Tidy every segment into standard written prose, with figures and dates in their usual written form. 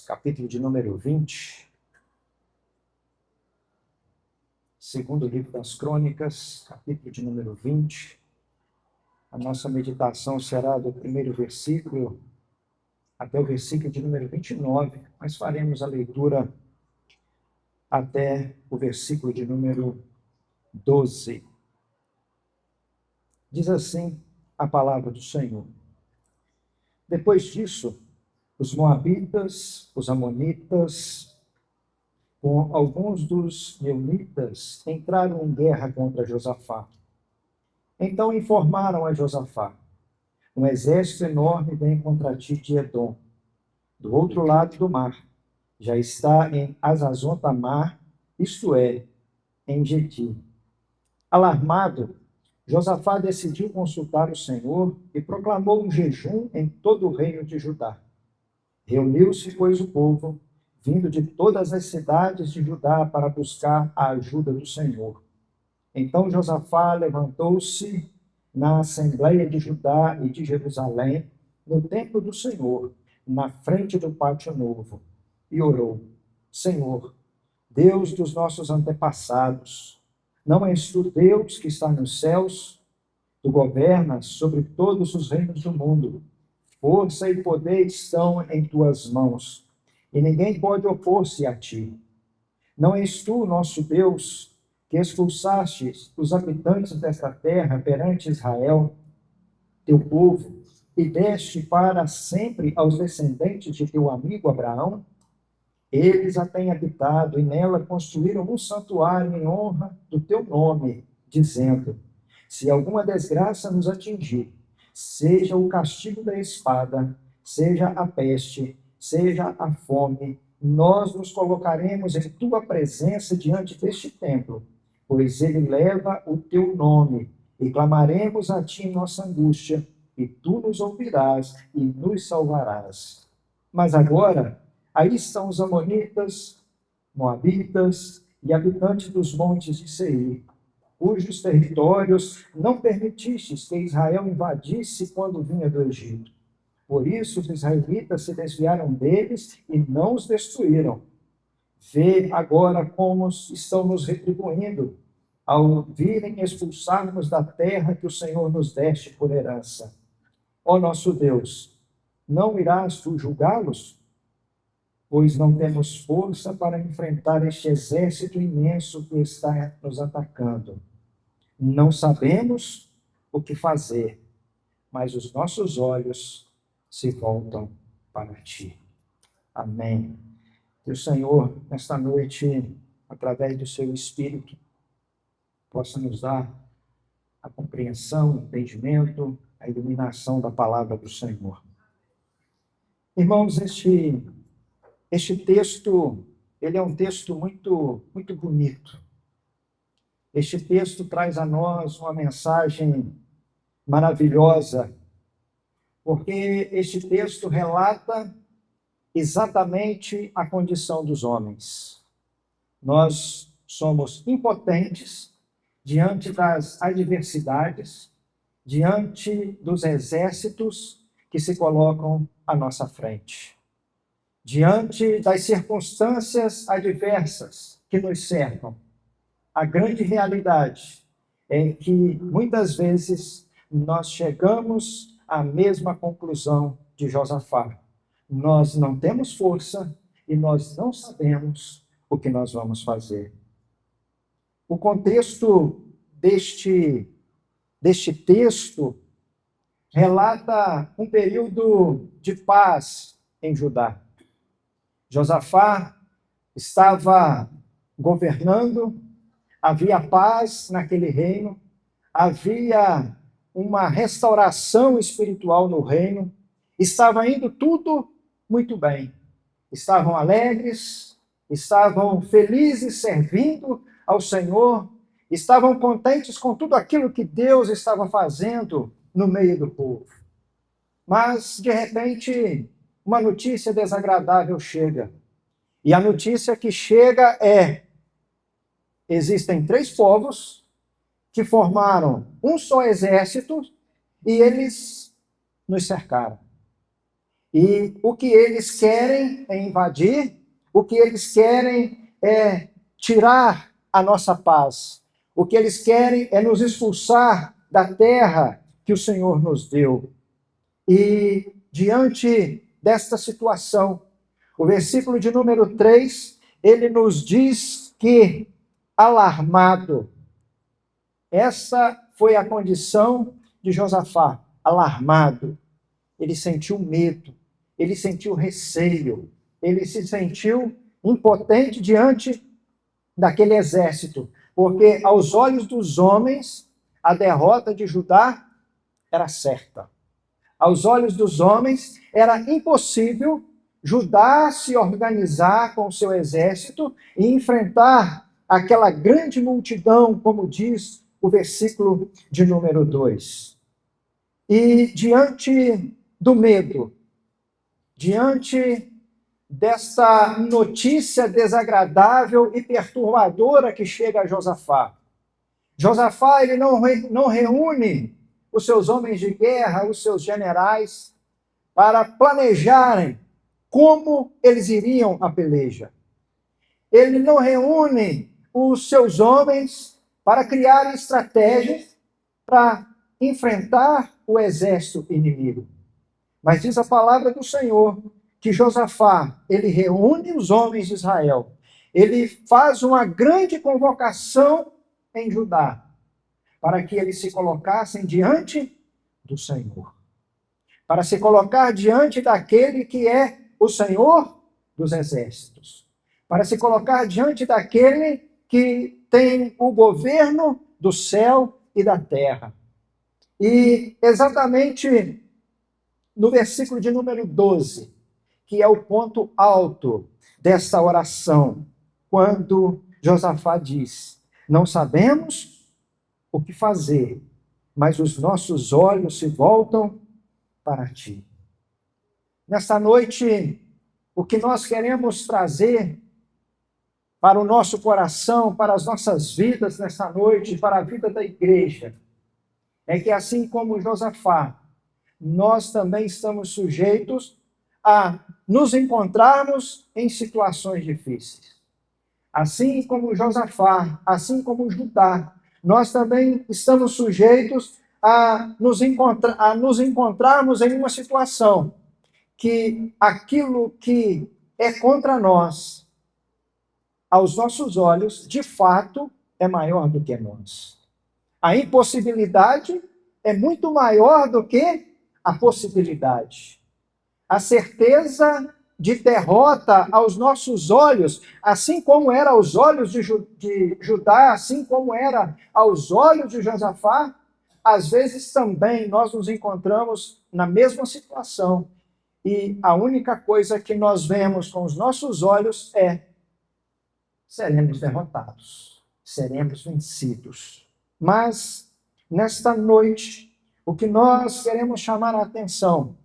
Capítulo de número 20, segundo livro das Crônicas, capítulo de número 20. A nossa meditação será do primeiro versículo até o versículo de número 29, mas faremos a leitura até o versículo de número 12. Diz assim a palavra do Senhor. Depois disso, os moabitas, os amonitas, com alguns dos meunitas, entraram em guerra contra Josafá. Então informaram a Josafá: um exército enorme vem contra ti de Edom, do outro lado do mar. Já está em Hazazon-Tamar, isto é, em Gedi. Alarmado, Josafá decidiu consultar o Senhor e proclamou um jejum em todo o reino de Judá. Reuniu-se, pois, o povo, vindo de todas as cidades de Judá para buscar a ajuda do Senhor. Então Josafá levantou-se na Assembleia de Judá e de Jerusalém, no templo do Senhor, na frente do pátio novo, e orou: Senhor, Deus dos nossos antepassados, não és tu Deus que está nos céus? Tu governas sobre todos os reinos do mundo. Força e poder estão em tuas mãos, e ninguém pode opor-se a ti. Não és tu, nosso Deus, que expulsaste os habitantes desta terra perante Israel, teu povo, e deste para sempre aos descendentes de teu amigo Abraão? Eles a têm habitado e nela construíram um santuário em honra do teu nome, dizendo: se alguma desgraça nos atingir, seja o castigo da espada, seja a peste, seja a fome, nós nos colocaremos em tua presença diante deste templo, pois ele leva o teu nome, e clamaremos a ti em nossa angústia, e tu nos ouvirás e nos salvarás. Mas agora, aí estão os amonitas, moabitas e habitantes dos montes de Seir, cujos territórios não permitistes que Israel invadisse quando vinha do Egito. Por isso os israelitas se desviaram deles e não os destruíram. Vê agora como estão nos retribuindo, ao virem expulsar-nos da terra que o Senhor nos deste por herança. Ó nosso Deus, não irás tu julgá-los? Pois não temos força para enfrentar este exército imenso que está nos atacando. Não sabemos o que fazer, mas os nossos olhos se voltam para ti. Amém. Que o Senhor, nesta noite, através do seu Espírito, possa nos dar a compreensão, o entendimento, a iluminação da palavra do Senhor. Irmãos, este texto, ele é um texto muito, muito bonito. Este texto traz a nós uma mensagem maravilhosa, porque este texto relata exatamente a condição dos homens. Nós somos impotentes diante das adversidades, diante dos exércitos que se colocam à nossa frente, diante das circunstâncias adversas que nos cercam. A grande realidade é que, muitas vezes, nós chegamos à mesma conclusão de Josafá. Nós não temos força e nós não sabemos o que nós vamos fazer. O contexto deste texto relata um período de paz em Judá. Josafá estava governando, havia paz naquele reino, havia uma restauração espiritual no reino, estava indo tudo muito bem. Estavam alegres, estavam felizes servindo ao Senhor, estavam contentes com tudo aquilo que Deus estava fazendo no meio do povo. Mas, de repente, uma notícia desagradável chega. E a notícia que chega é: existem 3 povos que formaram um só exército e eles nos cercaram. E o que eles querem é invadir, o que eles querem é tirar a nossa paz. O que eles querem é nos expulsar da terra que o Senhor nos deu. E diante desta situação, o versículo de número 3, ele nos diz que, alarmado, essa foi a condição de Josafá, alarmado. Ele sentiu medo, ele sentiu receio, ele se sentiu impotente diante daquele exército, porque aos olhos dos homens, a derrota de Judá era certa. Aos olhos dos homens, era impossível Judá se organizar com o seu exército e enfrentar aquela grande multidão, como diz o versículo de número 2. E diante do medo, diante dessa notícia desagradável e perturbadora que chega a Josafá, Josafá ele não reúne os seus homens de guerra, os seus generais, para planejarem como eles iriam à peleja. Ele não reúne os seus homens para criar estratégias para enfrentar o exército inimigo. Mas diz a palavra do Senhor que Josafá, ele reúne os homens de Israel. Ele faz uma grande convocação em Judá, para que eles se colocassem diante do Senhor. Para se colocar diante daquele que é o Senhor dos exércitos. Para se colocar diante daquele que tem o governo do céu e da terra. E exatamente no versículo de número 12, que é o ponto alto dessa oração, quando Josafá diz: não sabemos o que fazer, mas os nossos olhos se voltam para ti. Nesta noite, o que nós queremos trazer para o nosso coração, para as nossas vidas nesta noite, para a vida da igreja, é que assim como Josafá, nós também estamos sujeitos a nos encontrarmos em situações difíceis. Assim como Josafá, assim como Judá, nós também estamos sujeitos a nos encontrarmos em uma situação que aquilo que é contra nós, aos nossos olhos, de fato, é maior do que nós. A impossibilidade é muito maior do que a possibilidade. A certeza de derrota aos nossos olhos, assim como era aos olhos de Judá, assim como era aos olhos de Josafá, às vezes também nós nos encontramos na mesma situação. E a única coisa que nós vemos com os nossos olhos é: seremos derrotados, seremos vencidos. Mas, nesta noite, o que nós queremos chamar a atenção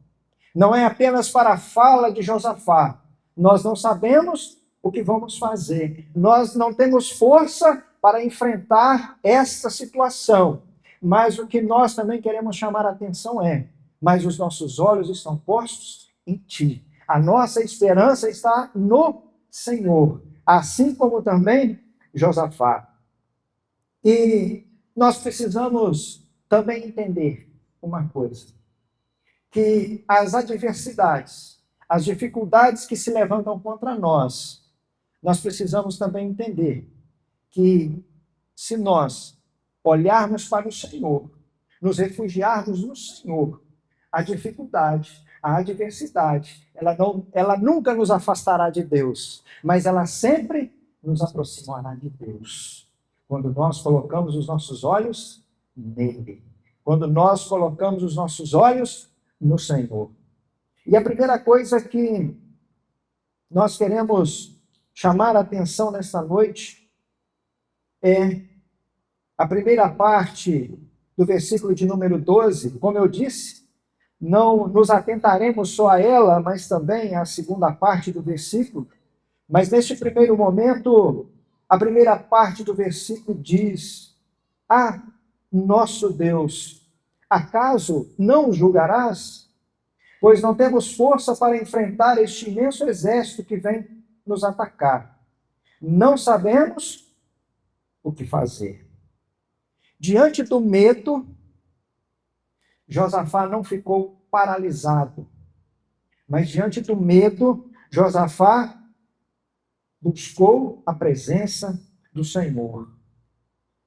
não é apenas para a fala de Josafá. Nós não sabemos o que vamos fazer. Nós não temos força para enfrentar essa situação. Mas o que nós também queremos chamar a atenção é: mas os nossos olhos estão postos em ti. A nossa esperança está no Senhor, assim como também Josafá. E nós precisamos também entender uma coisa: que as adversidades, as dificuldades que se levantam contra nós, nós precisamos também entender que, se nós olharmos para o Senhor, nos refugiarmos no Senhor, a dificuldade, a adversidade, ela nunca nos afastará de Deus, mas ela sempre nos aproximará de Deus. Quando nós colocamos os nossos olhos nele. Quando nós colocamos os nossos olhos no Senhor. E a primeira coisa que nós queremos chamar a atenção nesta noite é a primeira parte do versículo de número 12. Como eu disse, não nos atentaremos só a ela, mas também à segunda parte do versículo. Mas neste primeiro momento, a primeira parte do versículo diz: nosso Deus, acaso não julgarás? pois não temos força para enfrentar este imenso exército que vem nos atacar. Não sabemos o que fazer. Diante do medo, Josafá não ficou paralisado, mas diante do medo, Josafá buscou a presença do Senhor.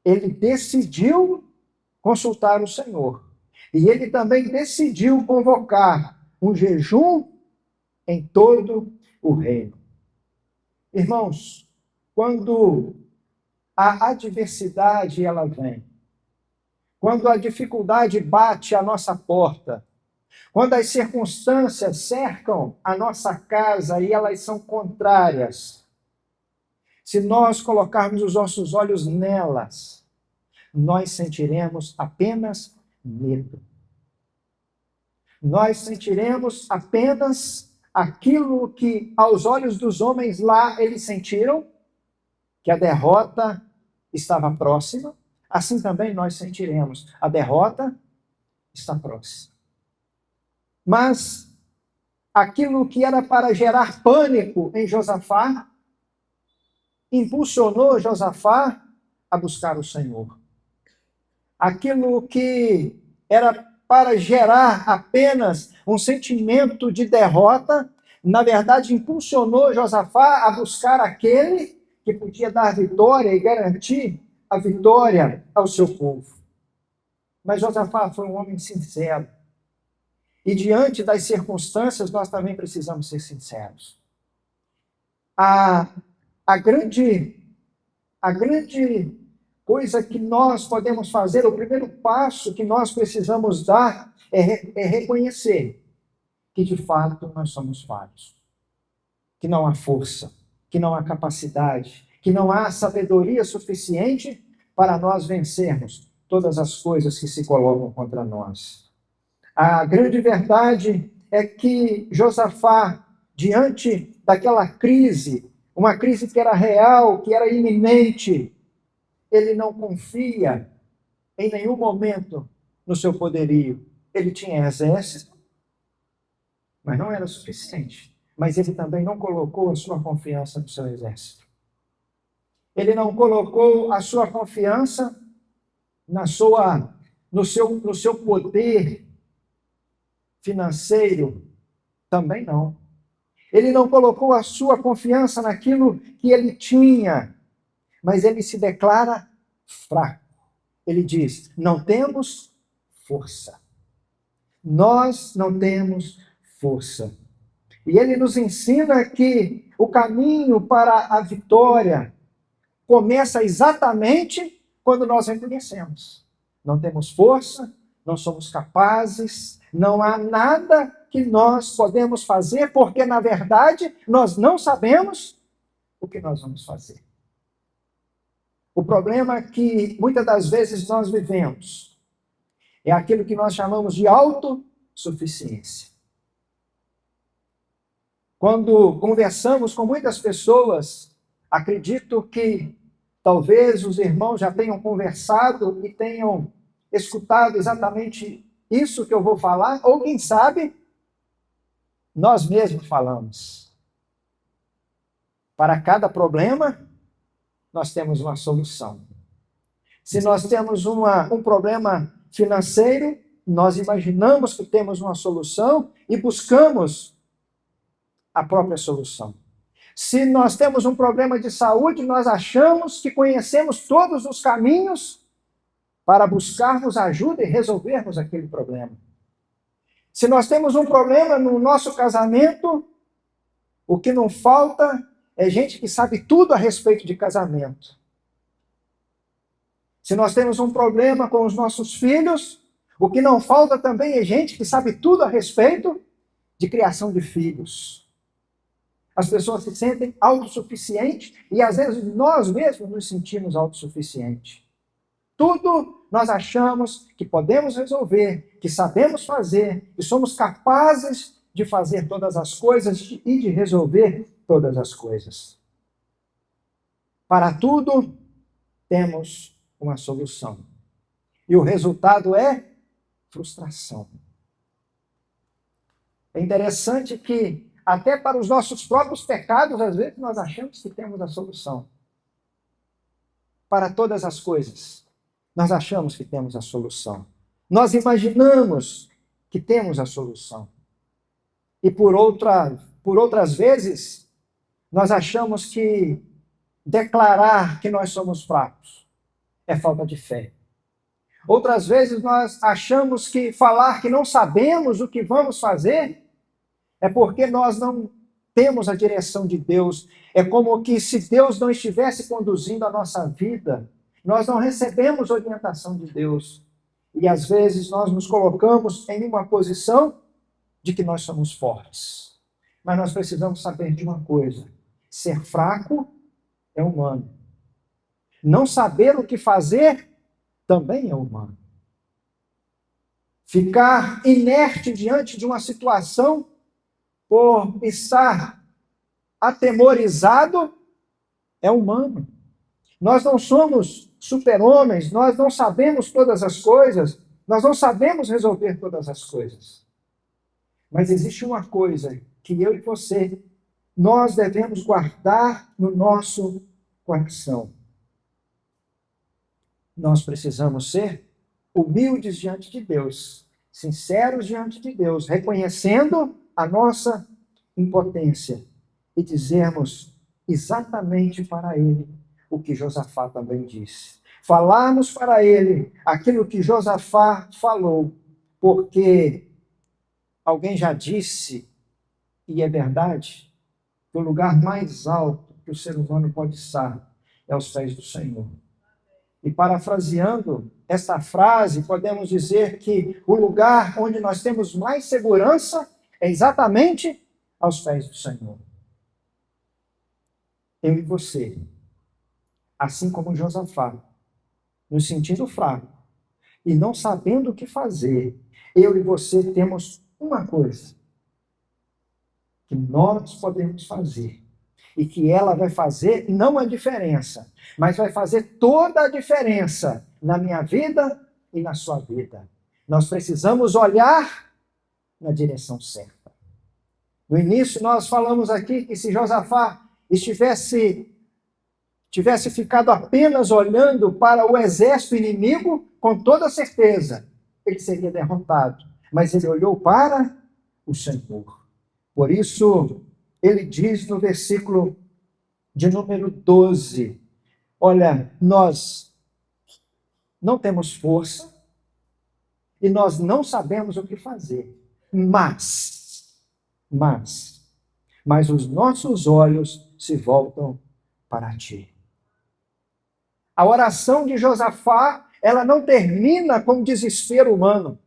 Ele decidiu consultar o Senhor. E ele também decidiu convocar um jejum em todo o reino. Irmãos, quando a adversidade ela vem, quando a dificuldade bate à nossa porta, quando as circunstâncias cercam a nossa casa e elas são contrárias, se nós colocarmos os nossos olhos nelas, nós sentiremos apenas medo. Nós sentiremos apenas aquilo que, aos olhos dos homens lá, eles sentiram, que a derrota estava próxima. Assim também nós sentiremos, a derrota está próxima. Mas aquilo que era para gerar pânico em Josafá, impulsionou Josafá a buscar o Senhor. Aquilo que era para gerar apenas um sentimento de derrota, na verdade, impulsionou Josafá a buscar aquele que podia dar vitória e garantir a vitória ao seu povo. Mas Josafá foi um homem sincero. E diante das circunstâncias, nós também precisamos ser sinceros. A grande coisa que nós podemos fazer, o primeiro passo que nós precisamos dar é reconhecer que de fato nós somos falhos, que não há força, que não há capacidade, que não há sabedoria suficiente para nós vencermos todas as coisas que se colocam contra nós. A grande verdade é que Josafá, diante daquela crise, uma crise que era real, que era iminente, ele não confia em nenhum momento no seu poderio. Ele tinha exército, mas não era suficiente. Mas ele também não colocou a sua confiança no seu exército. Ele não colocou a sua confiança no seu poder financeiro, também não. Ele não colocou a sua confiança naquilo que ele tinha, mas ele se declara fraco. Ele diz: não temos força. Nós não temos força. E ele nos ensina que o caminho para a vitória começa exatamente quando nós reconhecemos. Não temos força, não somos capazes, não há nada que nós podemos fazer, porque, na verdade, nós não sabemos o que nós vamos fazer. O problema que muitas das vezes nós vivemos é aquilo que nós chamamos de autossuficiência. Quando conversamos com muitas pessoas, acredito que talvez os irmãos já tenham conversado e tenham escutado exatamente isso que eu vou falar, ou quem sabe, nós mesmos falamos. Para cada problema, nós temos uma solução. Se nós temos um problema financeiro, nós imaginamos que temos uma solução e buscamos a própria solução. Se nós temos um problema de saúde, nós achamos que conhecemos todos os caminhos para buscarmos ajuda e resolvermos aquele problema. Se nós temos um problema no nosso casamento, o que não falta é gente que sabe tudo a respeito de casamento. Se nós temos um problema com os nossos filhos, o que não falta também é gente que sabe tudo a respeito de criação de filhos. As pessoas se sentem autossuficientes e às vezes nós mesmos nos sentimos autossuficientes. Tudo nós achamos que podemos resolver, que sabemos fazer, que somos capazes de fazer todas as coisas e de resolver todas as coisas. Para tudo, temos uma solução. E o resultado é frustração. É interessante que, até para os nossos próprios pecados, às vezes nós achamos que temos a solução. Para todas as coisas, nós achamos que temos a solução. Nós imaginamos que temos a solução. E por outras vezes, nós achamos que declarar que nós somos fracos é falta de fé. Outras vezes nós achamos que falar que não sabemos o que vamos fazer é porque nós não temos a direção de Deus. É como que se Deus não estivesse conduzindo a nossa vida, nós não recebemos orientação de Deus. E às vezes nós nos colocamos em uma posição de que nós somos fortes. Mas nós precisamos saber de uma coisa: ser fraco é humano. Não saber o que fazer também é humano. Ficar inerte diante de uma situação por estar atemorizado é humano. Nós não somos super-homens, nós não sabemos todas as coisas, nós não sabemos resolver todas as coisas. Mas existe uma coisa que eu e você, nós devemos guardar no nosso coração. Nós precisamos ser humildes diante de Deus, sinceros diante de Deus, reconhecendo a nossa impotência e dizermos exatamente para Ele o que Josafá também disse. Falarmos para Ele aquilo que Josafá falou, porque alguém já disse, e é verdade, que o lugar mais alto que o ser humano pode estar é aos pés do Senhor. E parafraseando esta frase, podemos dizer que o lugar onde nós temos mais segurança é exatamente aos pés do Senhor. Eu e você, assim como Josafá, nos sentindo fraco e não sabendo o que fazer, eu e você temos uma coisa que nós podemos fazer e que ela vai fazer não a diferença, mas vai fazer toda a diferença na minha vida e na sua vida. Nós precisamos olhar na direção certa. No início nós falamos aqui que se Josafá tivesse ficado apenas olhando para o exército inimigo, com toda certeza ele seria derrotado. Mas ele olhou para o Senhor. Por isso, ele diz no versículo de número 12, olha, nós não temos força e nós não sabemos o que fazer, mas os nossos olhos se voltam para ti. A oração de Josafá, ela não termina com desespero humano.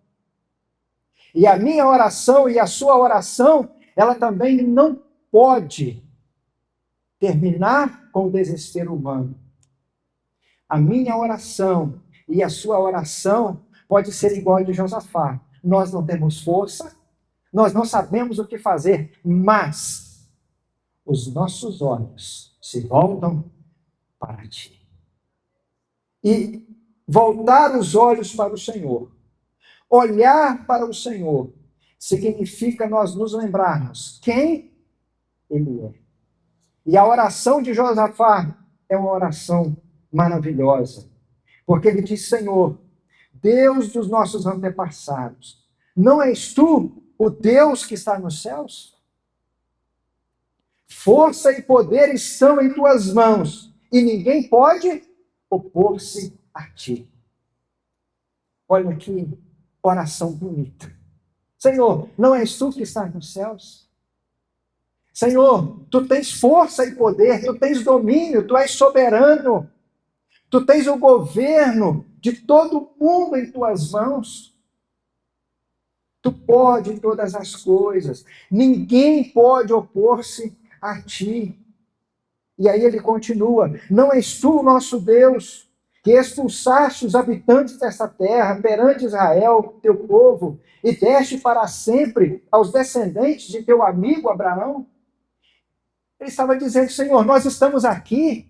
E a minha oração e a sua oração, ela também não pode terminar com o desespero humano. A minha oração e a sua oração pode ser igual a de Josafá. Nós não temos força, nós não sabemos o que fazer, mas os nossos olhos se voltam para ti. E voltar os olhos para o Senhor, olhar para o Senhor, significa nós nos lembrarmos quem Ele é. E a oração de Josafá é uma oração maravilhosa, porque ele diz: Senhor, Deus dos nossos antepassados, não és tu o Deus que está nos céus? Força e poder estão em tuas mãos, e ninguém pode opor-se a ti. Olha que oração bonita. Senhor, não és tu que estás nos céus? Senhor, tu tens força e poder, tu tens domínio, tu és soberano, tu tens o governo de todo o mundo em tuas mãos. Tu podes todas as coisas, ninguém pode opor-se a ti. E aí ele continua: não és tu o nosso Deus, que expulsaste os habitantes dessa terra perante Israel, teu povo, e deste para sempre aos descendentes de teu amigo Abraão? Ele estava dizendo: Senhor, nós estamos aqui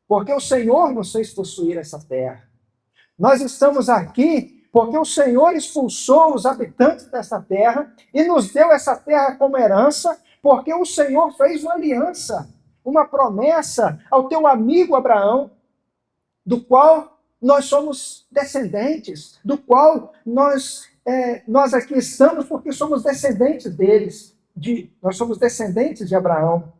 porque o Senhor nos fez possuir essa terra. Nós estamos aqui porque o Senhor expulsou os habitantes dessa terra e nos deu essa terra como herança, porque o Senhor fez uma aliança, uma promessa ao teu amigo Abraão, do qual nós somos descendentes, do qual nós aqui estamos porque somos descendentes deles, nós somos descendentes de Abraão.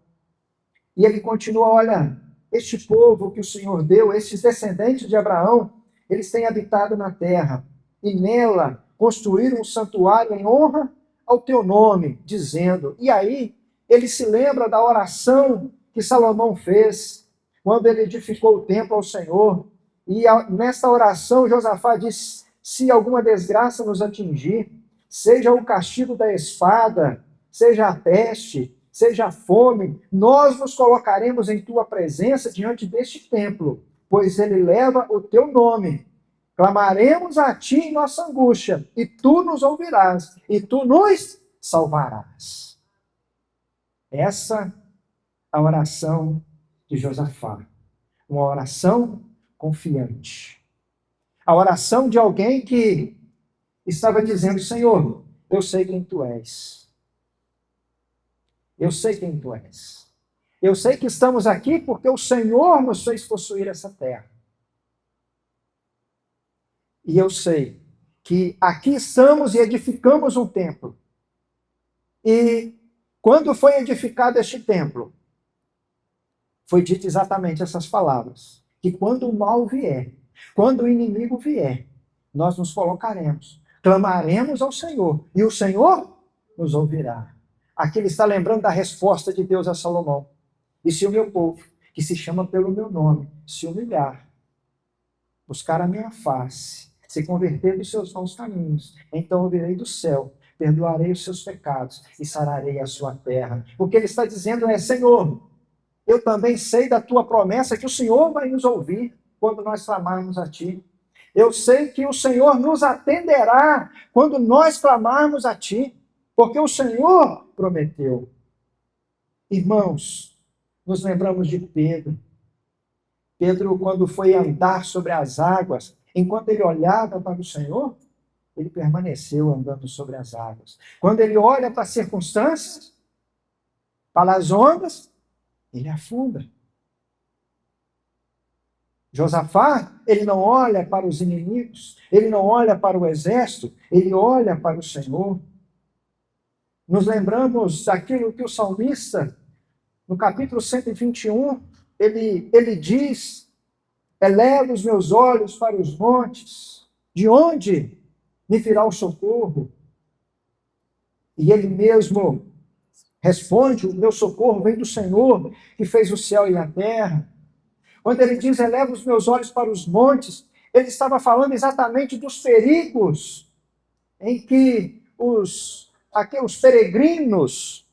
E ele continua, olha, este povo que o Senhor deu, estes descendentes de Abraão, eles têm habitado na terra, e nela construíram um santuário em honra ao teu nome, dizendo, e aí ele se lembra da oração que Salomão fez, quando ele edificou o templo ao Senhor, e nesta oração Josafá diz, se alguma desgraça nos atingir, seja o castigo da espada, seja a peste, seja a fome, nós nos colocaremos em tua presença diante deste templo, pois ele leva o teu nome. Clamaremos a ti em nossa angústia, e tu nos ouvirás, e tu nos salvarás. Essa é a oração de Josafá. Uma oração confiante. A oração de alguém que estava dizendo, Senhor, eu sei quem tu és. Eu sei quem tu és. Eu sei que estamos aqui porque o Senhor nos fez possuir essa terra. E eu sei que aqui estamos e edificamos um templo. E quando foi edificado este templo, foi dito exatamente essas palavras. Que quando o mal vier, quando o inimigo vier, nós nos colocaremos, clamaremos ao Senhor, e o Senhor nos ouvirá. Aqui ele está lembrando da resposta de Deus a Salomão. E se o meu povo, que se chama pelo meu nome, se humilhar, buscar a minha face, se converter dos seus maus caminhos, então eu virei do céu, perdoarei os seus pecados e sararei a sua terra. O que ele está dizendo é, Senhor, eu também sei da tua promessa que o Senhor vai nos ouvir quando nós clamarmos a ti. Eu sei que o Senhor nos atenderá quando nós clamarmos a ti, porque o Senhor prometeu. Irmãos, nos lembramos de Pedro. Pedro, quando foi andar sobre as águas, enquanto ele olhava para o Senhor, ele permaneceu andando sobre as águas. Quando ele olha para as circunstâncias, para as ondas, ele afunda. Josafá, ele não olha para os inimigos, ele não olha para o exército, ele olha para o Senhor. Nos lembramos daquilo que o salmista, no capítulo 121, ele diz, eleva os meus olhos para os montes, de onde me virá o socorro? E ele mesmo responde, o meu socorro vem do Senhor, que fez o céu e a terra. Quando ele diz, eleva os meus olhos para os montes, ele estava falando exatamente dos perigos em que os peregrinos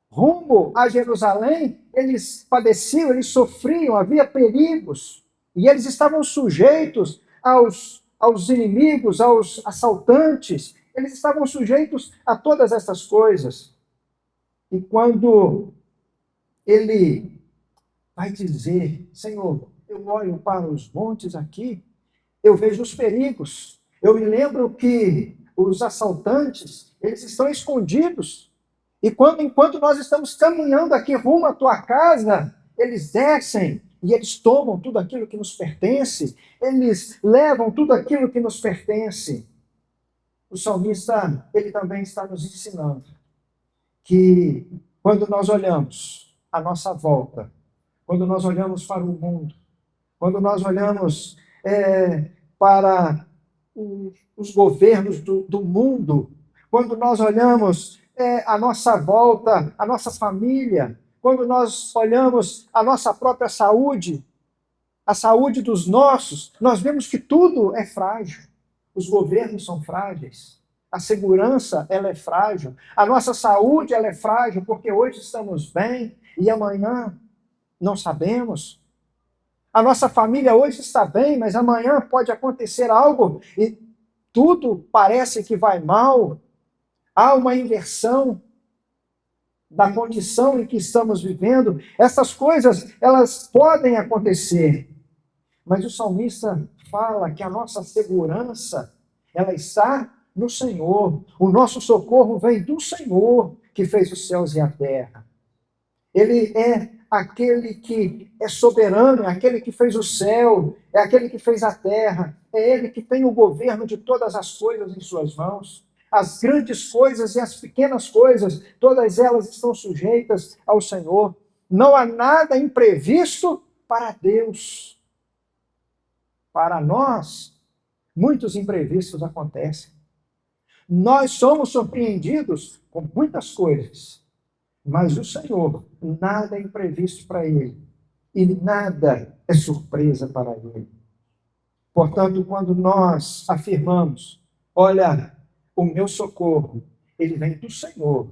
rumo a Jerusalém, eles padeciam, eles sofriam, havia perigos, e eles estavam sujeitos aos inimigos, aos assaltantes, eles estavam sujeitos a todas essas coisas. E quando ele vai dizer, Senhor, eu olho para os montes aqui, eu vejo os perigos. Eu me lembro que os assaltantes, eles estão escondidos. E enquanto nós estamos caminhando aqui rumo à tua casa, eles descem e eles tomam tudo aquilo que nos pertence. Eles levam tudo aquilo que nos pertence. O salmista, ele também está nos ensinando que quando nós olhamos à nossa volta, quando nós olhamos para o mundo, quando nós olhamos para os governos do mundo, quando nós olhamos à nossa volta, a nossa família, quando nós olhamos a nossa própria saúde, a saúde dos nossos, nós vemos que tudo é frágil. Os governos são frágeis. A segurança, ela é frágil. A nossa saúde, ela é frágil, porque hoje estamos bem e amanhã não sabemos. A nossa família hoje está bem, mas amanhã pode acontecer algo e tudo parece que vai mal. Há uma inversão da condição em que estamos vivendo. Essas coisas, elas podem acontecer. Mas o salmista fala que a nossa segurança, ela está no Senhor. O nosso socorro vem do Senhor, que fez os céus e a terra. Ele é aquele que é soberano, é aquele que fez o céu, é aquele que fez a terra, é ele que tem o governo de todas as coisas em suas mãos. As grandes coisas e as pequenas coisas, todas elas estão sujeitas ao Senhor. Não há nada imprevisto para Deus. Para nós, muitos imprevistos acontecem. Nós somos surpreendidos com muitas coisas, mas o Senhor, nada é imprevisto para Ele e nada é surpresa para Ele. Portanto, quando nós afirmamos, olha, o meu socorro, ele vem do Senhor,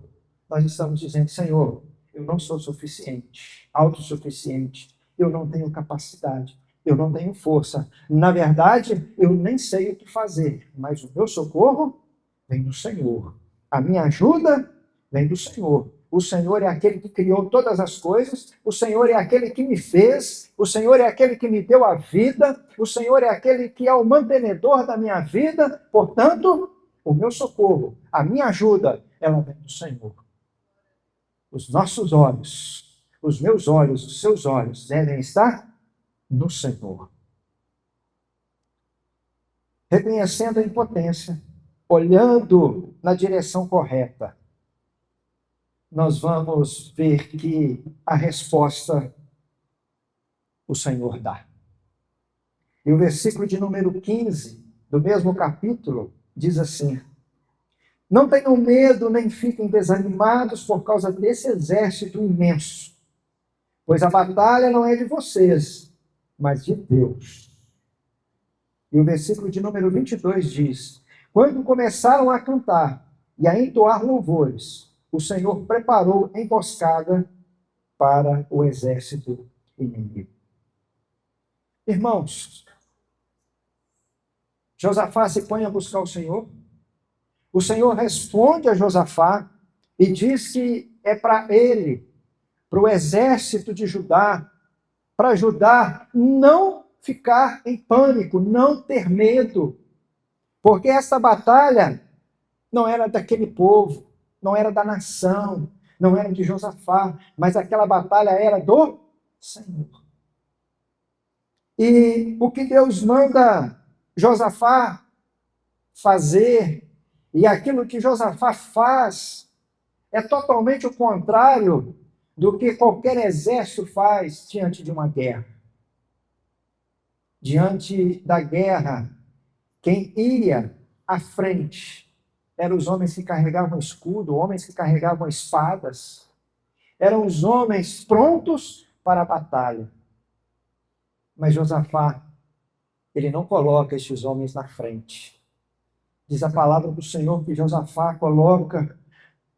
nós estamos dizendo, Senhor, eu não sou suficiente, autossuficiente, eu não tenho capacidade, eu não tenho força. Na verdade, eu nem sei o que fazer, mas o meu socorro vem do Senhor. A minha ajuda vem do Senhor. O Senhor é aquele que criou todas as coisas, o Senhor é aquele que me fez, o Senhor é aquele que me deu a vida, o Senhor é aquele que é o mantenedor da minha vida. Portanto, o meu socorro, a minha ajuda, ela vem do Senhor. Os nossos olhos, os meus olhos, os seus olhos devem estar no Senhor. Reconhecendo a impotência, olhando na direção correta, nós vamos ver que a resposta o Senhor dá. E o versículo de número 15, do mesmo capítulo, diz assim: não tenham medo, nem fiquem desanimados por causa desse exército imenso, pois a batalha não é de vocês, mas de Deus. E o versículo de número 22 diz: quando começaram a cantar e a entoar louvores, o Senhor preparou emboscada para o exército inimigo. Irmãos, Josafá se põe a buscar o Senhor. O Senhor responde a Josafá e diz que é para ele, para o exército de Judá, para Judá não ficar em pânico, não ter medo, porque essa batalha não era daquele povo, não era da nação, não era de Josafá, mas aquela batalha era do Senhor. E o que Deus manda Josafá fazer, e aquilo que Josafá faz, é totalmente o contrário do que qualquer exército faz diante de uma guerra. Diante da guerra, quem ia à frente eram os homens que carregavam escudo, homens que carregavam espadas. Eram os homens prontos para a batalha. Mas Josafá, ele não coloca estes homens na frente. Diz a palavra do Senhor que Josafá coloca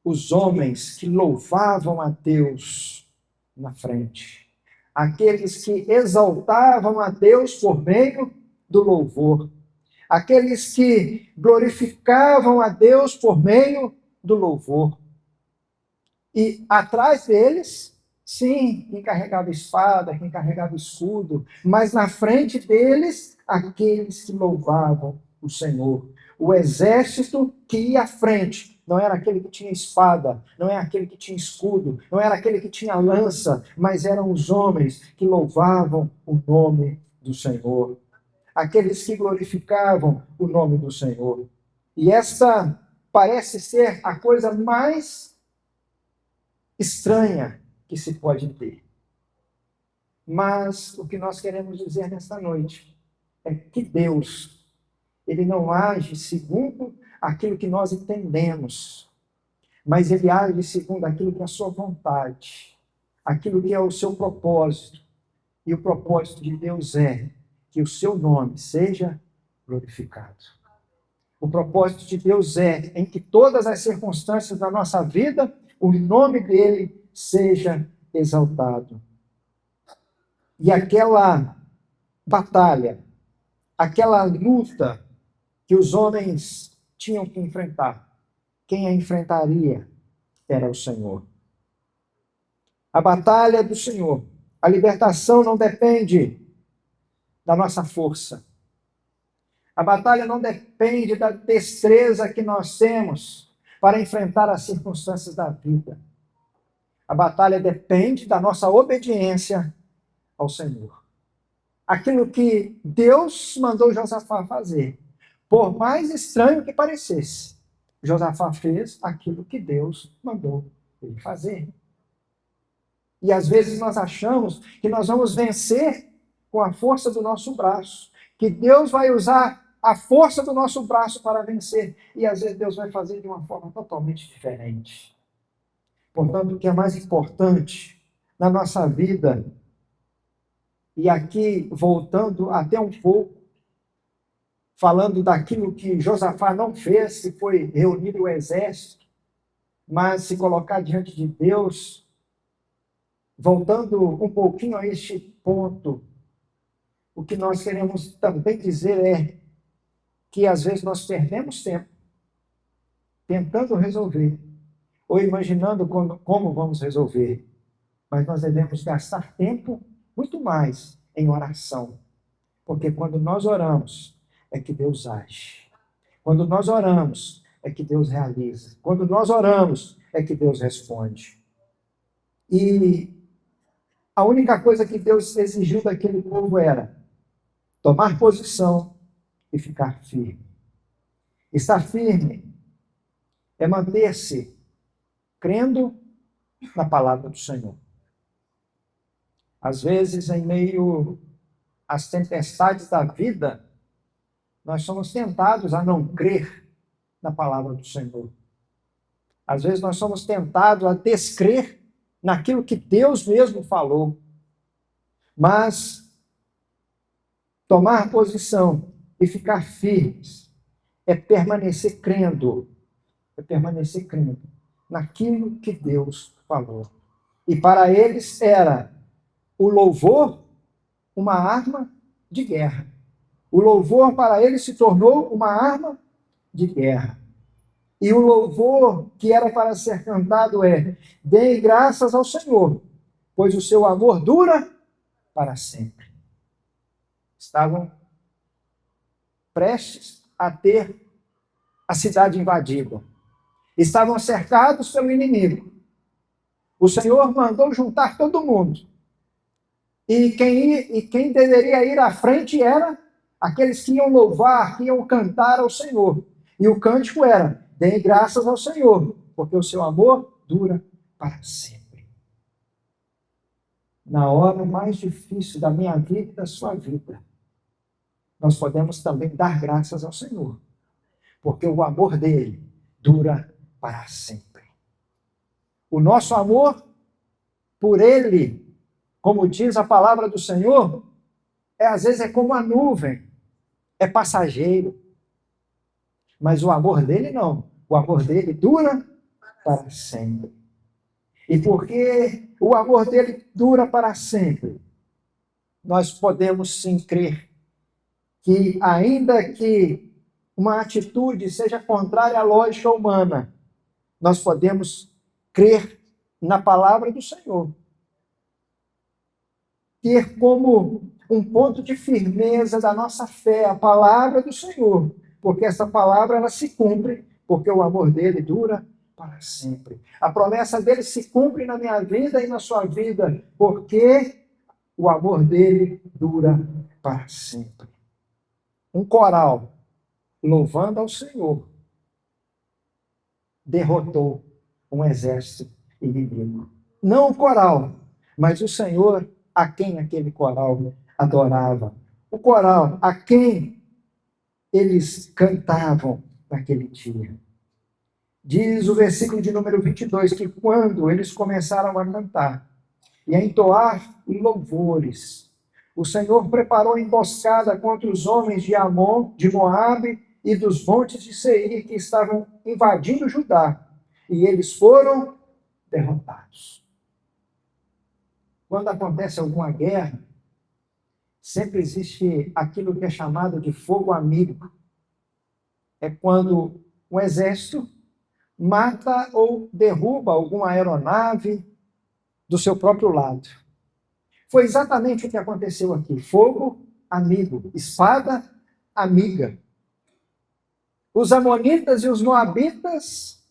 os homens que louvavam a Deus na frente. Aqueles que exaltavam a Deus por meio do louvor. Aqueles que glorificavam a Deus por meio do louvor. E atrás deles, sim, quem carregava espada, quem carregava escudo, mas na frente deles, aqueles que louvavam o Senhor. O exército que ia à frente não era aquele que tinha espada, não era aquele que tinha escudo, não era aquele que tinha lança, mas eram os homens que louvavam o nome do Senhor. Aqueles que glorificavam o nome do Senhor. E essa parece ser a coisa mais estranha que se pode ter. Mas o que nós queremos dizer nesta noite é que Deus, ele não age segundo aquilo que nós entendemos, mas ele age segundo aquilo que é a sua vontade, aquilo que é o seu propósito. E o propósito de Deus é que o seu nome seja glorificado. O propósito de Deus é em que todas as circunstâncias da nossa vida, o nome dele seja exaltado. E aquela batalha, aquela luta que os homens tinham que enfrentar, quem a enfrentaria era o Senhor. A batalha é do Senhor. A libertação não depende da nossa força. A batalha não depende da destreza que nós temos para enfrentar as circunstâncias da vida. A batalha depende da nossa obediência ao Senhor. Aquilo que Deus mandou Josafá fazer, por mais estranho que parecesse, Josafá fez aquilo que Deus mandou ele fazer. E às vezes nós achamos que nós vamos vencer com a força do nosso braço, que Deus vai usar a força do nosso braço para vencer. E às vezes Deus vai fazer de uma forma totalmente diferente. Portanto, o que é mais importante na nossa vida, e aqui voltando até um pouco, falando daquilo que Josafá não fez, que foi reunir o exército, mas se colocar diante de Deus, voltando um pouquinho a este ponto, o que nós queremos também dizer é que às vezes nós perdemos tempo tentando resolver, ou imaginando como vamos resolver, mas nós devemos gastar tempo muito mais em oração, porque quando nós oramos é que Deus age. Quando nós oramos é que Deus realiza. Quando nós oramos é que Deus responde. E a única coisa que Deus exigiu daquele povo era tomar posição e ficar firme. Estar firme é manter-se crendo na palavra do Senhor. Às vezes, em meio às tempestades da vida, nós somos tentados a não crer na palavra do Senhor. Às vezes nós somos tentados a descrer naquilo que Deus mesmo falou. Mas tomar posição e ficar firmes é permanecer crendo naquilo que Deus falou. E para eles era o louvor uma arma de guerra. O louvor para eles se tornou uma arma de guerra. E o louvor que era para ser cantado é: dêem graças ao Senhor, pois o seu amor dura para sempre. Estavam prestes a ter a cidade invadida. Estavam cercados pelo inimigo. O Senhor mandou juntar todo mundo. E quem deveria ir à frente era aqueles que iam louvar, que iam cantar ao Senhor. E o cântico era: deem graças ao Senhor, porque o seu amor dura para sempre. Na hora mais difícil da minha vida e da sua vida, nós podemos também dar graças ao Senhor, porque o amor dele dura para sempre. O nosso amor por ele, como diz a palavra do Senhor, às vezes é como a nuvem, é passageiro. Mas o amor dele não. O amor dele dura para sempre. E porque o amor dele dura para sempre, nós podemos sim crer que, ainda que uma atitude seja contrária à lógica humana, nós podemos crer na palavra do Senhor. Ter como um ponto de firmeza da nossa fé a palavra do Senhor, porque essa palavra ela se cumpre, porque o amor dele dura para sempre. A promessa dele se cumpre na minha vida e na sua vida, porque o amor dele dura para sempre. Um coral louvando ao Senhor derrotou um exército inimigo. Não o coral, mas o Senhor a quem aquele coral adorava. O coral a quem eles cantavam naquele dia. Diz o versículo de número 22, que quando eles começaram a cantar e a entoar louvores, o Senhor preparou emboscada contra os homens de Amon, de Moabe e dos montes de Seir que estavam invadindo Judá, e eles foram derrotados. Quando acontece alguma guerra, sempre existe aquilo que é chamado de fogo amigo. É quando um exército mata ou derruba alguma aeronave do seu próprio lado. Foi exatamente o que aconteceu aqui. Fogo amigo, espada amiga. os amonitas e os moabitas,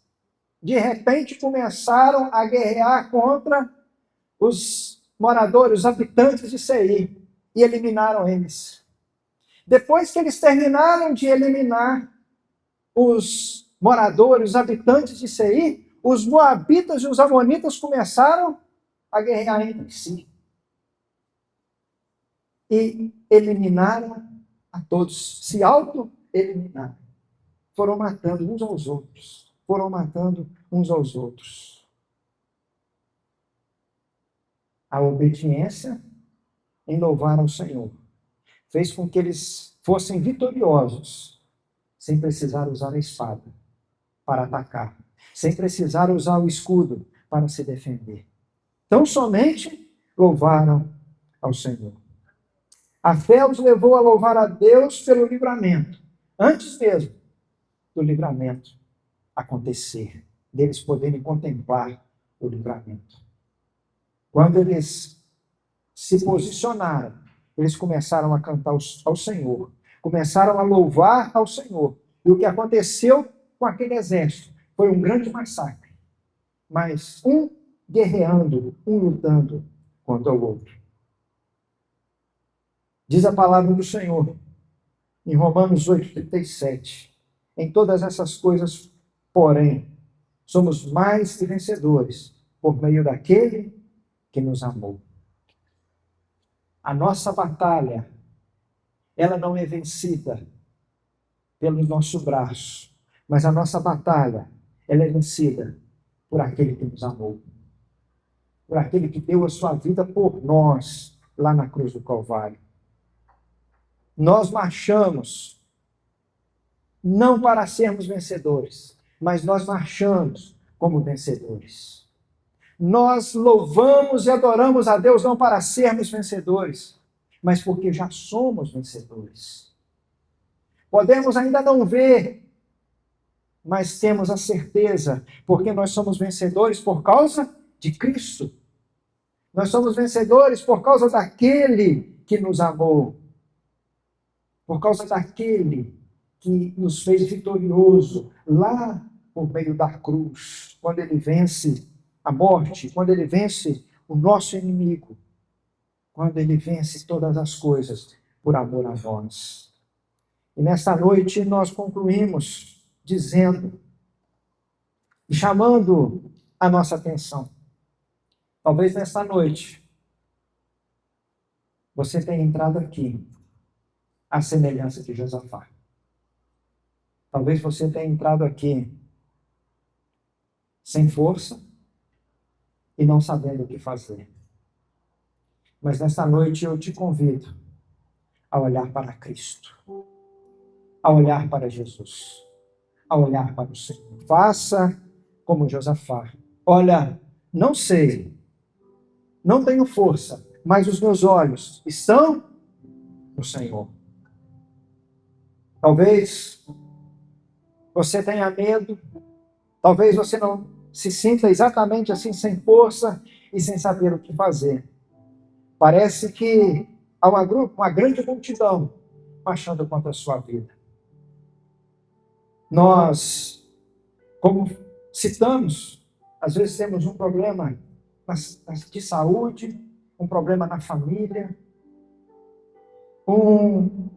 de repente, começaram a guerrear contra os moradores, os habitantes de Seir, e eliminaram eles. Depois que eles terminaram de eliminar os moradores, os habitantes de Seir, os moabitas e os amonitas começaram a guerrear entre si. E eliminaram a todos, se auto-eliminaram. Foram matando uns aos outros. Foram matando uns aos outros. A obediência em louvar ao Senhor fez com que eles fossem vitoriosos, sem precisar usar a espada para atacar, sem precisar usar o escudo para se defender. Então somente louvaram ao Senhor. A fé os levou a louvar a Deus pelo livramento, antes mesmo do livramento acontecer, deles poderem contemplar o livramento. Quando eles se posicionaram, eles começaram a cantar ao Senhor, começaram a louvar ao Senhor. E o que aconteceu com aquele exército foi um grande massacre, mas um guerreando, um lutando contra o outro. Diz a palavra do Senhor, em Romanos 8,37, em todas essas coisas, porém, somos mais que vencedores por meio daquele que nos amou. A nossa batalha, ela não é vencida pelo nosso braço, mas a nossa batalha, ela é vencida por aquele que nos amou, por aquele que deu a sua vida por nós, lá na cruz do Calvário. Nós marchamos não para sermos vencedores, mas nós marchamos como vencedores. Nós louvamos e adoramos a Deus não para sermos vencedores, mas porque já somos vencedores. Podemos ainda não ver, mas temos a certeza, porque nós somos vencedores por causa de Cristo. Nós somos vencedores por causa daquele que nos amou, por causa daquele que nos fez vitorioso lá por meio da cruz, quando ele vence a morte, quando ele vence o nosso inimigo, quando ele vence todas as coisas por amor a nós. E nesta noite nós concluímos dizendo, chamando a nossa atenção. Talvez nesta noite você tenha entrado aqui à semelhança de Josafá. Talvez você tenha entrado aqui sem força e não sabendo o que fazer. Mas nesta noite eu te convido a olhar para Cristo, a olhar para Jesus, a olhar para o Senhor. Faça como Josafá. Olha, não sei, não tenho força, mas os meus olhos estão no Senhor. Talvez você tenha medo, talvez você não se sinta exatamente assim, sem força e sem saber o que fazer. Parece que há uma grande multidão marchando contra a sua vida. Nós, como citamos, às vezes temos um problema de saúde, um problema na família, um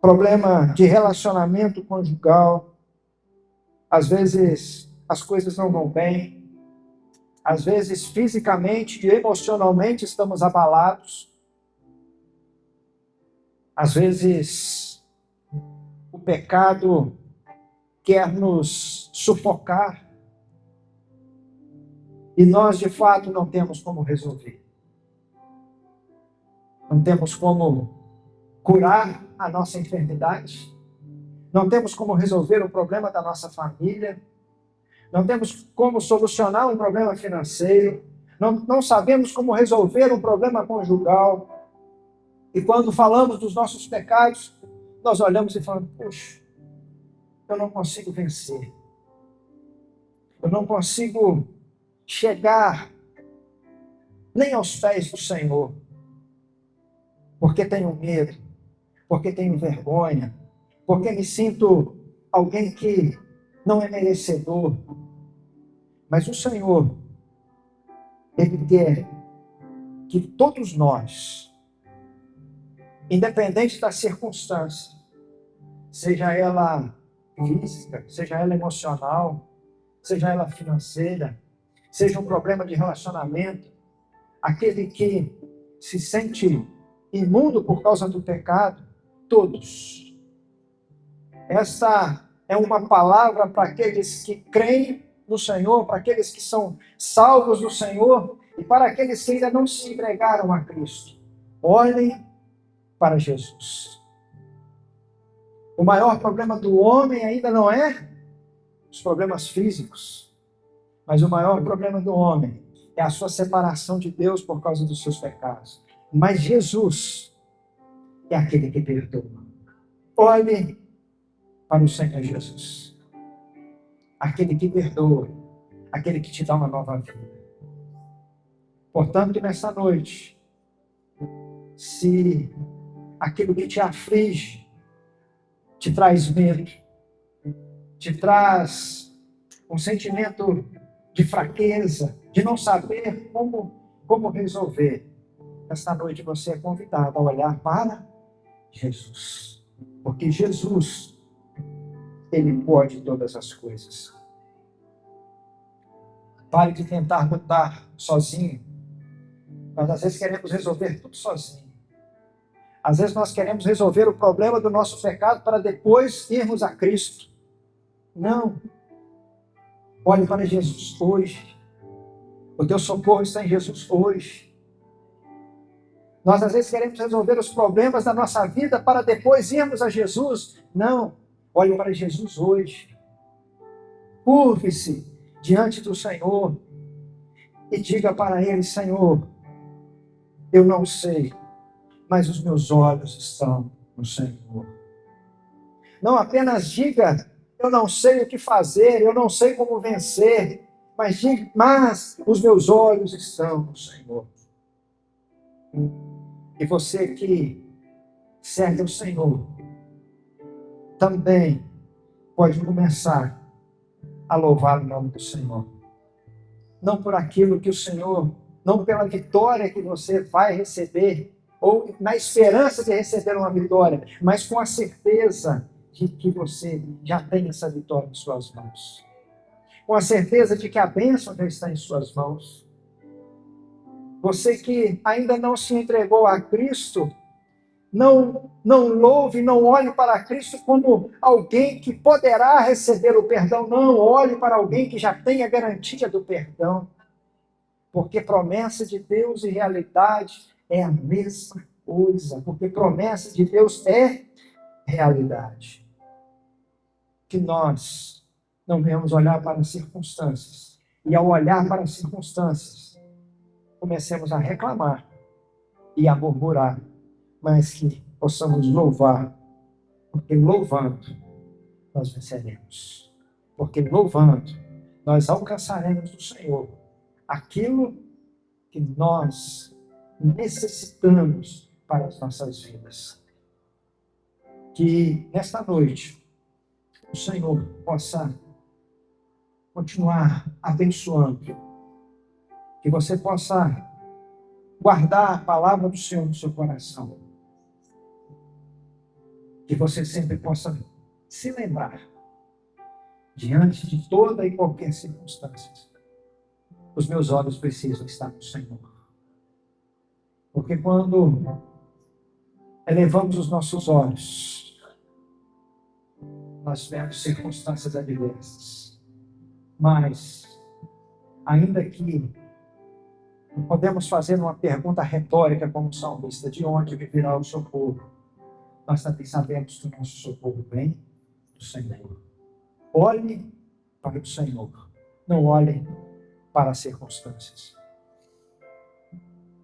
problema de relacionamento conjugal. Às vezes as coisas não vão bem. Às vezes fisicamente e emocionalmente estamos abalados. Às vezes o pecado quer nos sufocar. E nós, de fato, não temos como resolver. Não temos como curar a nossa enfermidade. Não temos como resolver o problema da nossa família. Não temos como solucionar um problema financeiro. Não sabemos como resolver um problema conjugal. E quando falamos dos nossos pecados, nós olhamos e falamos, puxa, eu não consigo vencer. Eu não consigo chegar nem aos pés do Senhor. Porque tenho medo, porque tenho vergonha, porque me sinto alguém que não é merecedor, mas o Senhor, Ele quer que todos nós, independente da circunstância, seja ela física, seja ela emocional, seja ela financeira, seja um problema de relacionamento, aquele que se sente imundo por causa do pecado, todos. Essa é uma palavra para aqueles que creem no Senhor, para aqueles que são salvos do Senhor e para aqueles que ainda não se entregaram a Cristo. Olhem para Jesus. O maior problema do homem ainda não é os problemas físicos, mas o maior problema do homem é a sua separação de Deus por causa dos seus pecados. Mas Jesus é aquele que perdoa. Olhe para o Senhor Jesus. Aquele que perdoa, aquele que te dá uma nova vida. Portanto, nessa noite, se aquilo que te aflige te traz medo, te traz um sentimento de fraqueza, de não saber como resolver, esta noite você é convidado a olhar para Jesus. Porque Jesus, Ele pode todas as coisas. Pare de tentar lutar sozinho. Nós às vezes queremos resolver tudo sozinho. Às vezes nós queremos resolver o problema do nosso pecado para depois irmos a Cristo. Não. Olhe para Jesus hoje. O teu socorro está em Jesus hoje. Nós às vezes queremos resolver os problemas da nossa vida para depois irmos a Jesus. Não. Olhe para Jesus hoje. Curve-se diante do Senhor e diga para Ele: Senhor, eu não sei, mas os meus olhos estão no Senhor. Não apenas diga: eu não sei o que fazer, eu não sei como vencer, mas diga: mas os meus olhos estão no Senhor. E você que serve ao Senhor, também pode começar a louvar o nome do Senhor. Não por aquilo que o Senhor, não pela vitória que você vai receber, ou na esperança de receber uma vitória, mas com a certeza de que você já tem essa vitória em suas mãos. Com a certeza de que a bênção já está em suas mãos. Você que ainda não se entregou a Cristo, não louve, não olhe para Cristo como alguém que poderá receber o perdão. Não, olhe para alguém que já tem a garantia do perdão. Porque promessa de Deus e realidade é a mesma coisa. Porque promessa de Deus é realidade. Que nós não venhamos olhar para as circunstâncias. E ao olhar para as circunstâncias, comecemos a reclamar e a murmurar. Mas que possamos louvar, porque louvando nós venceremos. Porque louvando nós alcançaremos do Senhor aquilo que nós necessitamos para as nossas vidas. Que nesta noite o Senhor possa continuar abençoando, que você possa guardar a palavra do Senhor no seu coração. Que você sempre possa se lembrar, diante de toda e qualquer circunstância, os meus olhos precisam estar no Senhor. Porque quando elevamos os nossos olhos, nós vemos circunstâncias adversas. Mas, ainda que podemos fazer uma pergunta retórica como salmista: de onde virá o socorro? Nós também sabemos que o nosso socorro vem do Senhor. Olhe para o Senhor, não olhe para as circunstâncias.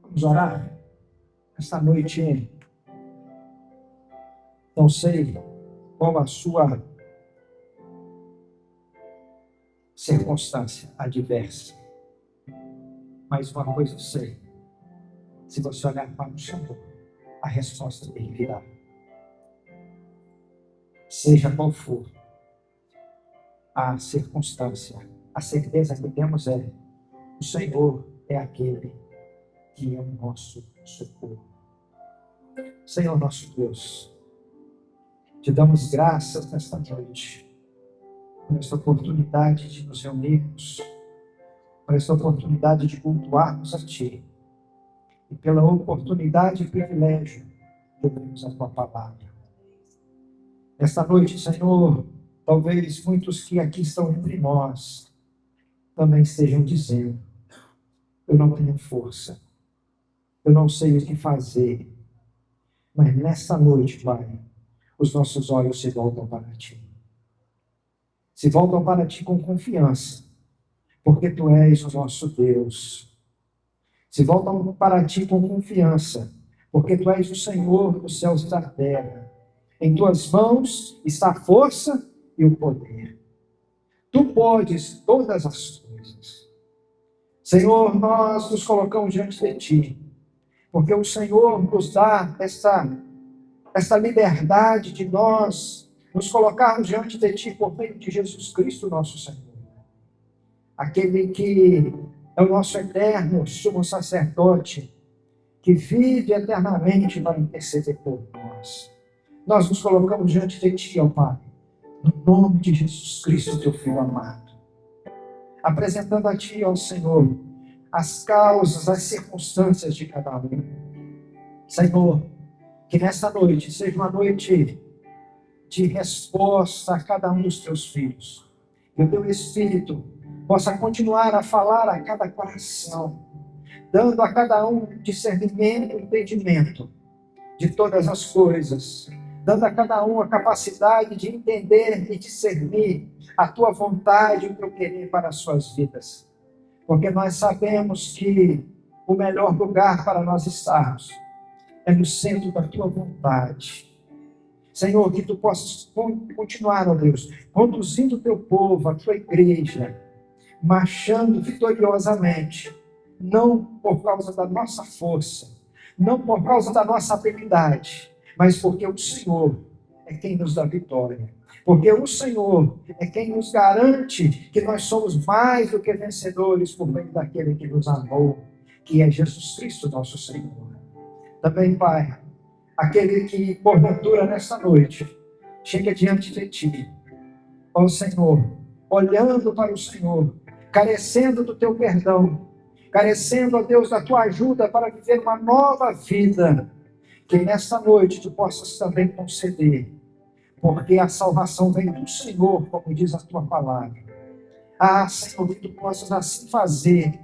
Vamos orar? Esta noite, não sei qual a sua circunstância adversa, mas uma coisa eu sei: se você olhar para o Senhor, a resposta dele virá. Seja qual for à circunstância. A certeza que temos é: o Senhor é aquele que é o nosso socorro. Senhor nosso Deus, te damos graças nesta noite, por esta oportunidade de nos reunirmos, por esta oportunidade de cultuarmos a Ti, e pela oportunidade e privilégio de ouvirmos a Tua palavra. Esta noite, Senhor, talvez muitos que aqui estão entre nós também estejam dizendo: eu não tenho força, eu não sei o que fazer, mas nesta noite, Pai, os nossos olhos se voltam para Ti. Se voltam para Ti com confiança, porque Tu és o nosso Deus. Se voltam para Ti com confiança, porque Tu és o Senhor dos céus e da terra. Em Tuas mãos está a força e o poder. Tu podes todas as coisas. Senhor, nós nos colocamos diante de Ti, porque o Senhor nos dá essa liberdade de nós nos colocarmos diante de Ti por meio de Jesus Cristo, nosso Senhor. Aquele que é o nosso eterno sumo sacerdote, que vive eternamente para interceder por nós. Nós nos colocamos diante de Ti, ó Pai, no nome de Jesus Cristo, Teu Filho amado, apresentando a Ti, ó Senhor, as causas, as circunstâncias de cada um. Senhor, que nessa noite seja uma noite de resposta a cada um dos Teus filhos. Que o Teu Espírito possa continuar a falar a cada coração, dando a cada um discernimento e entendimento de todas as coisas, dando a cada um a capacidade de entender e discernir a Tua vontade e o Teu querer para as suas vidas. Porque nós sabemos que o melhor lugar para nós estarmos é no centro da Tua vontade. Senhor, que Tu possas continuar, ó Deus, conduzindo o Teu povo, a Tua igreja, marchando vitoriosamente, não por causa da nossa força, não por causa da nossa habilidade, mas porque o Senhor é quem nos dá vitória. Porque o Senhor é quem nos garante que nós somos mais do que vencedores por meio daquele que nos amou, que é Jesus Cristo, nosso Senhor. Também, Pai, aquele que, porventura, nessa noite, chega diante de Ti, ó Senhor, olhando para o Senhor, carecendo do Teu perdão, carecendo, ó Deus, da Tua ajuda para viver uma nova vida, que nessa noite Tu possas também conceder, porque a salvação vem do Senhor, como diz a Tua palavra. Ah, Senhor, que Tu possas assim fazer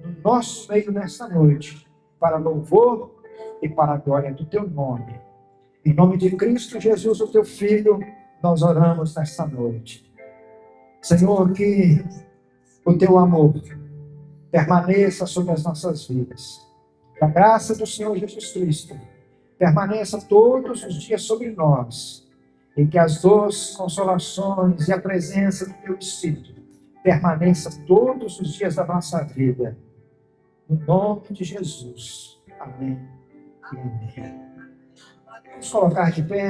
no nosso meio nesta noite, para louvor e para a glória do Teu nome. Em nome de Cristo Jesus, o Teu Filho, nós oramos nesta noite. Senhor, que o Teu amor permaneça sobre as nossas vidas. Que a graça do Senhor Jesus Cristo permaneça todos os dias sobre nós. E que as doces consolações e a presença do Teu Espírito permaneça todos os dias da nossa vida. No nome de Jesus. Amém e amém. Vamos colocar de pé.